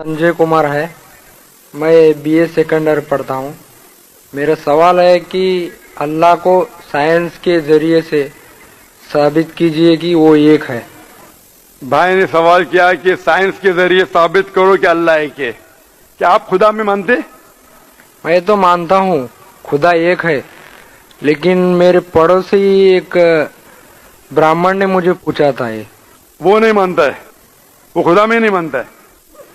संजय कुमार है। मैं BA second year पढ़ता हूँ। मेरा सवाल है कि अल्लाह को साइंस के जरिए से साबित कीजिए कि वो एक है। भाई ने सवाल किया कि साइंस के जरिए साबित करो कि अल्लाह एक है। क्या आप खुदा में मानते? मैं तो मानता हूँ खुदा एक है, लेकिन मेरे पड़ोसी एक ब्राह्मण ने मुझे पूछा था ये वो नहीं मानता है, वो खुदा में नहीं मानता है।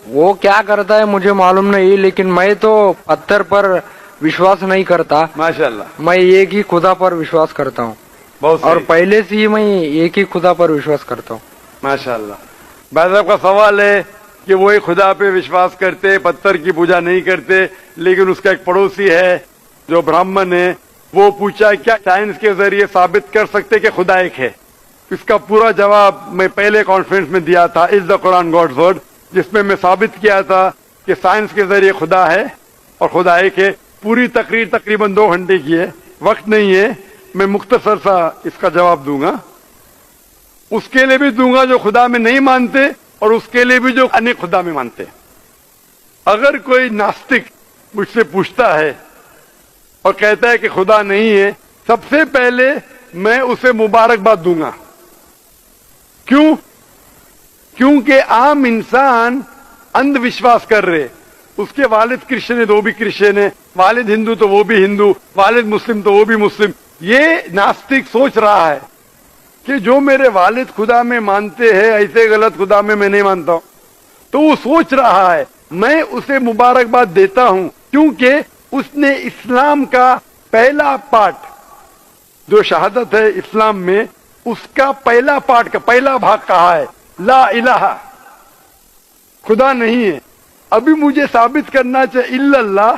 वो क्या करता है मुझे मालूम नहीं, लेकिन मैं तो पत्थर पर विश्वास नहीं करता। माशाल्लाह, मैं एक ही खुदा पर विश्वास करता हूँ बहुत और सही। पहले से ही मैं एक ही खुदा पर विश्वास करता हूँ। माशाल्लाह। भाई साहब का सवाल है कि वो एक खुदा पे विश्वास करते, पत्थर की पूजा नहीं करते, लेकिन उसका एक पड़ोसी है जो ब्राह्मण है, वो पूछा क्या साइंस के जरिए साबित कर सकते कि खुदा एक है। इसका पूरा जवाब मैं पहले कॉन्फ्रेंस में दिया था, is the Quran God's word, जिसमें मैं साबित किया था कि साइंस के जरिए खुदा है और खुदा एक है। पूरी तकरीर तकरीबन 2 घंटे की है, वक्त नहीं है, मैं मुख्तसर सा इसका जवाब दूंगा। उसके लिए भी दूंगा जो खुदा में नहीं मानते और उसके लिए भी जो अन्य खुदा में मानते। अगर कोई नास्तिक मुझसे पूछता है और कहता है कि खुदा नहीं है, सबसे पहले मैं उसे मुबारकबाद दूंगा। क्यों? क्योंकि आम इंसान अंधविश्वास कर रहे। उसके वालिद क्रिश्चियन है तो वो भी क्रिश्चियन है, वालिद हिंदू तो वो भी हिंदू, वालिद मुस्लिम तो वो भी मुस्लिम। ये नास्तिक सोच रहा है कि जो मेरे वालिद खुदा में मानते हैं ऐसे गलत खुदा में मैं नहीं मानता हूं। तो वो सोच रहा है, मैं उसे मुबारकबाद देता हूं क्योंकि उसने इस्लाम का पहला पार्ट जो शहादत है इस्लाम में, उसका पहला पार्ट का पहला भाग कहा है ला इलाहा, खुदा नहीं है। अभी मुझे साबित करना चाहिए इल्लल्लाह,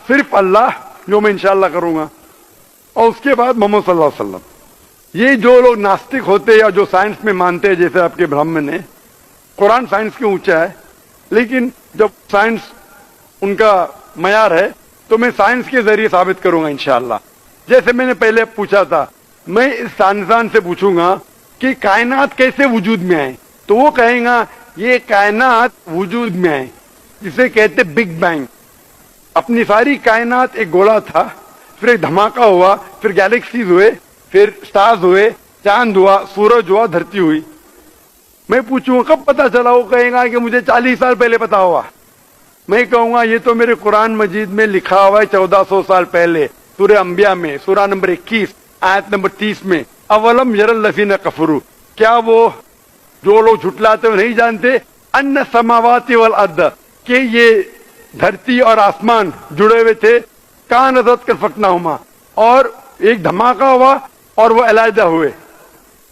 सिर्फ अल्लाह, जो मैं इंशाअल्लाह करूंगा, और उसके बाद मोहम्मद सल्लल्लाहु अलैहि वसल्लम। ये जो लोग नास्तिक होते हैं या जो साइंस में मानते हैं, जैसे आपके ब्राह्मण है, कुरान साइंस के ऊंचा है, लेकिन जब साइंस उनका मयार है तो मैं साइंस के जरिए साबित करूंगा इंशाअल्लाह। जैसे मैंने पहले पूछा था, मैं इस साइंसदान से पूछूंगा कि कायनात कैसे वजूद में आए, तो वो कहेगा ये कायनात वजूद में आए जिसे कहते बिग बैंग। अपनी सारी कायनात एक गोला था, फिर एक धमाका हुआ, फिर गैलेक्सीज हुए, फिर स्टार्स हुए, चांद हुआ, सूरज हुआ, धरती हुई। मैं पूछूंगा कब पता चला, वो कहेगा कि मुझे 40 साल पहले पता हुआ। मैं कहूंगा ये तो मेरे कुरान मजीद में लिखा हुआ है 1400 साल पहले, सूरह अंबिया में, सूरह नंबर 21 आयत नंबर 30 में, अवलम यरल लज़ीना कफरू, क्या वो जो लोग झुटलाते नहीं जानते अन्ना समावाति वल अर्द, कि ये धरती और आसमान जुड़े हुए थे, कानज़त कफ़कनाहुमा, और एक धमाका हुआ और वो अलहदा हुए।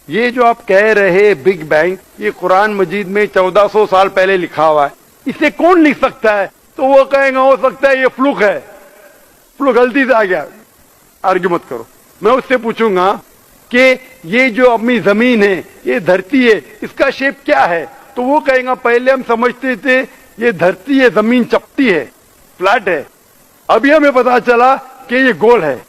ये जो आप कह रहे बिग बैंग, ये कुरान मजीद में 1400 साल पहले लिखा हुआ है, इसे कौन लिख सकता है? तो वो कहेगा हो सकता है ये फ्लूक है, फ्लूक गलती से आ गया। आर्ग्यू मत करो। मैं उससे पूछूंगा कि ये जो अपनी जमीन है, ये धरती है, इसका शेप क्या है? तो वो कहेगा पहले हम समझते थे ये धरती है, जमीन चपटी है, फ्लैट है, अभी हमें पता चला कि ये गोल है।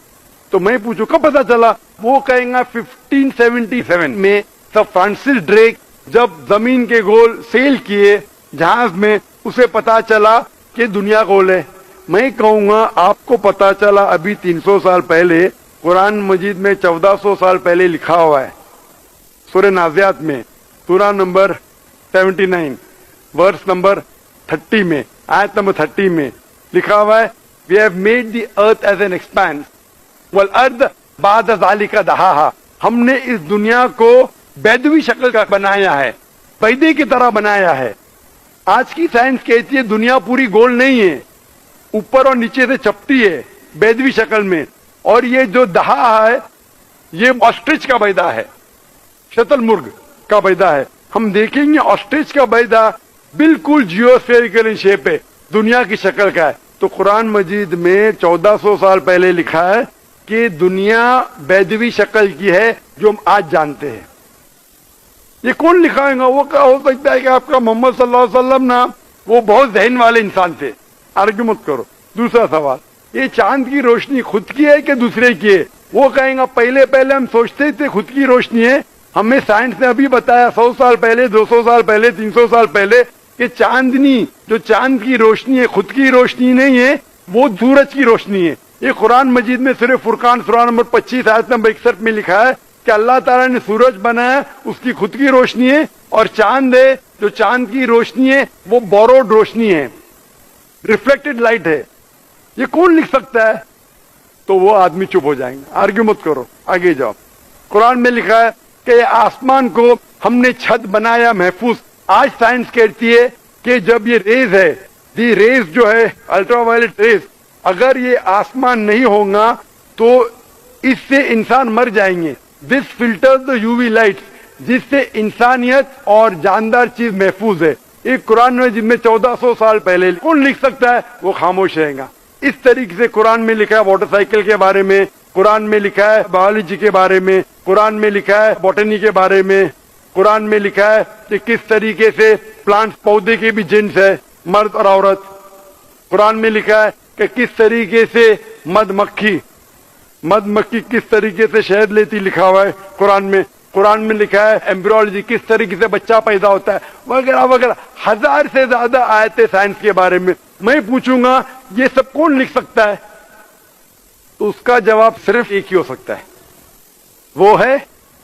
तो मैं पूछूं कब पता चला? वो कहेगा 1577 में सर फ्रांसिस ड्रेक जब जमीन के गोल सेल किए जहाज में, उसे पता चला कि दुनिया गोल है। मैं कहूंगा आपको पता चला अभी 300 साल पहले, कुरान मजीद में 1400 साल पहले लिखा हुआ है, सूरह नाज़ियात में, सूरह नंबर 79 वर्स नंबर 30 में, आयत नंबर 30 में लिखा हुआ है, we have made the earth as an expanse वल अर्द बाद ज़ालिका दहाहा, हमने इस दुनिया को बैदवी शक्ल का बनाया है, पैदे की तरह बनाया है। आज की साइंस कहती है दुनिया पूरी गोल नहीं है, ऊपर और नीचे से चपटी है बैदवी शक्ल में, और ये जो दहा है ये ऑस्ट्रिच का बैदा है, शतुरमुर्ग का बैदा है। हम देखेंगे ऑस्ट्रिच का बैदा बिल्कुल जियोस्फेरिकल शेप है, दुनिया की शक्ल का है। तो कुरान मजीद में 1400 साल पहले लिखा है कि दुनिया बैदवी शक्ल की है जो हम आज जानते हैं। ये कौन लिखाएगा? वो क्या हो सकता है कि आपका मोहम्मद सल्लल्लाहु अलैहि वसल्लम ना, वो बहुत ज़हन वाले इंसान थे। आर्ग्यू मत करो। दूसरा सवाल, ये चांद की रोशनी खुद की है कि दूसरे की है? वो कहेगा पहले पहले हम सोचते थे खुद की रोशनी है, हमें साइंस ने अभी बताया 100 साल पहले, 200 साल पहले, 300 साल पहले کہ چاندنی جو چاند کی روشنی ہے خود کی روشنی نہیں ہے، وہ سورج کی روشنی ہے. یہ قرآن مجید میں سورہ فرقان سورہ نمبر 25 آیت نمبر 61 میں لکھا ہے کہ اللہ تعالیٰ نے سورج بنایا، اس کی خود کی روشنی ہے، اور چاند ہے جو چاند کی روشنی ہے وہ بوروڈ روشنی ہے، ریفلیکٹڈ لائٹ ہے. یہ کون لکھ سکتا ہے؟ تو وہ آدمی چپ ہو جائیں گے. آرگیو مت کرو، آگے جاؤ. قرآن میں لکھا ہے کہ آسمان کو ہم نے چھت بنایا محفوظ. آج سائنس کہتی ہے کہ جب یہ ریز ہے، دی ریز جو ہے الٹرا وائلٹ ریز، اگر یہ آسمان نہیں ہوگا تو اس سے انسان مر جائیں گے. This filter the U V light, جس سے انسانیت اور جاندار چیز محفوظ ہے. ایک قرآن میں جن میں 1400 سال پہلے کون لکھ سکتا ہے؟ وہ خاموش رہے گا. اس طریقے سے قرآن میں لکھا ہے واٹر سائیکل کے بارے میں، قرآن میں لکھا ہے بایولوجی کے بارے میں، قرآن میں لکھا ہے بوٹنی کے بارے میں، قرآن میں لکھا ہے کہ کس طریقے سے پلانٹ پودے کے بھی جنس ہے، مرد اور عورت. قرآن میں لکھا ہے کہ کس طریقے سے مد مکھی کس طریقے سے شہد لیتی، لکھا ہوا ہے قرآن میں. قرآن میں لکھا ہے ایمبریولوجی کس طریقے سے بچہ پیدا ہوتا ہے، وغیرہ وغیرہ. 1000 سے زیادہ آیتیں سائنس کے بارے میں. میں پوچھوں گا یہ سب کون لکھ سکتا ہے؟ تو اس کا جواب صرف ایک ہی ہو سکتا ہے، وہ ہے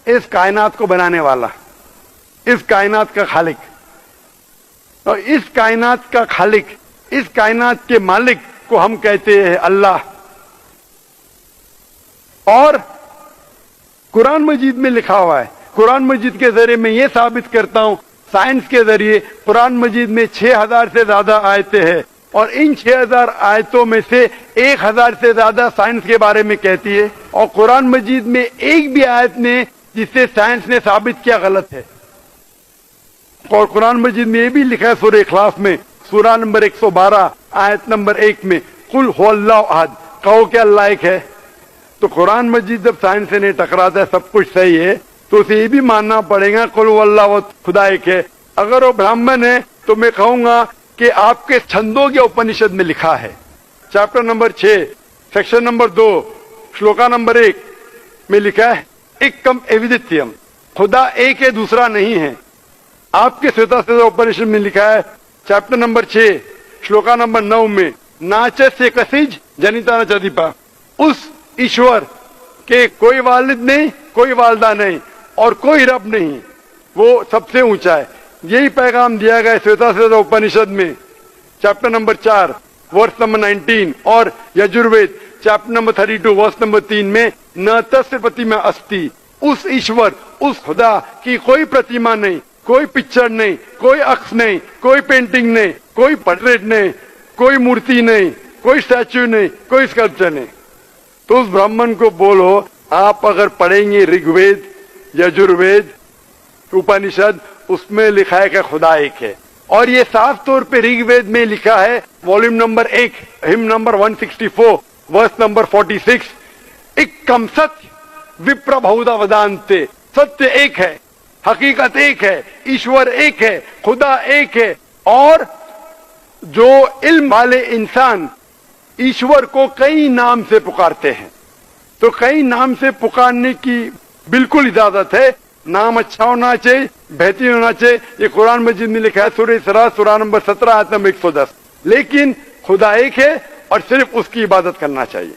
اس کائنات کو بنانے والا، اس کائنات کا خالق. اور اس کائنات کا خالق، اس کائنات کے مالک کو ہم کہتے ہیں اللہ. اور قرآن مجید میں لکھا ہوا ہے، قرآن مجید کے ذریعے میں یہ ثابت کرتا ہوں، سائنس کے ذریعے قرآن مجید میں 6000 سے زیادہ آیتیں ہیں، اور ان 6000 آیتوں میں سے 1000 سے زیادہ سائنس کے بارے میں کہتی ہے. اور قرآن مجید میں ایک بھی آیت نے جسے سائنس نے ثابت کیا غلط ہے. اور قرآن مجید میں یہ بھی لکھا ہے سورہ اخلاص میں سورہ نمبر 112 آیت نمبر 1 میں، قل هو اللہ احد، کہو کہ اللہ ایک ہے. تو قرآن مجید جب سائنس سے نہیں ٹکراتا ہے، سب کچھ صحیح ہے، تو اسے یہ بھی ماننا پڑے گا قل هو اللہ خدا ایک ہے. اگر وہ برہمن ہے تو میں کہوں گا کہ آپ کے چھندوگیہ اپنشد میں لکھا ہے، chapter number 6 section number 2 shloka number 1 میں لکھا ہے ایکم ایودتیم، خدا ایک ہے دوسرا نہیں ہے. آپ کے سوتا اپنشد میں لکھا ہے چیپٹر نمبر 6 شلوکا نمبر 9 میں ناچ سے کسیج جنیتا نہ چدیپا، اس ایشور کے کوئی والد نہیں، کوئی والدہ نہیں، اور کوئی رب نہیں، وہ سب سے اونچا ہے. یہی پیغام دیا گیا سوتا اپنشد میں چیپٹر نمبر 4 ورس نمبر 19، اور Yajurveda chapter number 32 verse number 3 میں نہ تس پرتیما استی، اس ایشور اس خدا کی کوئی پرتیما نہیں، کوئی پکچر نہیں، کوئی عکس نہیں، کوئی پینٹنگ نہیں، کوئی پورٹریٹ نہیں، کوئی مورتی نہیں، کوئی اسٹیچو نہیں، کوئی اسکلپچر نہیں. تو اس برہمن کو بولو، آپ اگر پڑھیں گے رگ وید یجروید اپنشد، اس میں لکھا ہے کہ خدا ایک ہے. اور یہ صاف طور پہ رگ وید میں لکھا ہے والیوم نمبر 1 ہم نمبر 164 ورس نمبر 46، ایکم ستیہ وپر بہودا ودانتے، ستیہ ایک ہے، حقیقت ایک ہے، ایشور ایک ہے، خدا ایک ہے. اور جو علم والے انسان ایشور کو کئی نام سے پکارتے ہیں، تو کئی نام سے پکارنے کی بالکل اجازت ہے. نام اچھا ہونا چاہیے، بہترین ہونا چاہیے. یہ قرآن مجید میں لکھا ہے سورہ اسراء سورہ نمبر 17 آیت نمبر 110. لیکن خدا ایک ہے اور صرف اس کی عبادت کرنا چاہیے.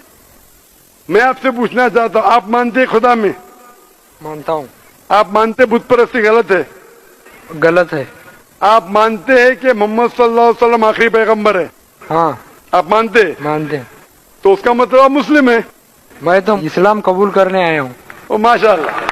میں آپ سے پوچھنا چاہتا ہوں، آپ مانتے ہیں خدا میں؟ مانتا ہوں. آپ مانتے بت پرستی غلط ہے؟ غلط ہے. آپ مانتے ہیں کہ محمد صلی اللہ علیہ وسلم آخری پیغمبر ہے؟ ہاں آپ مانتے ہیں؟ مانتے ہیں. تو اس کا مطلب آپ مسلم ہے. میں تو اسلام قبول کرنے آیا ہوں. ماشاء اللہ.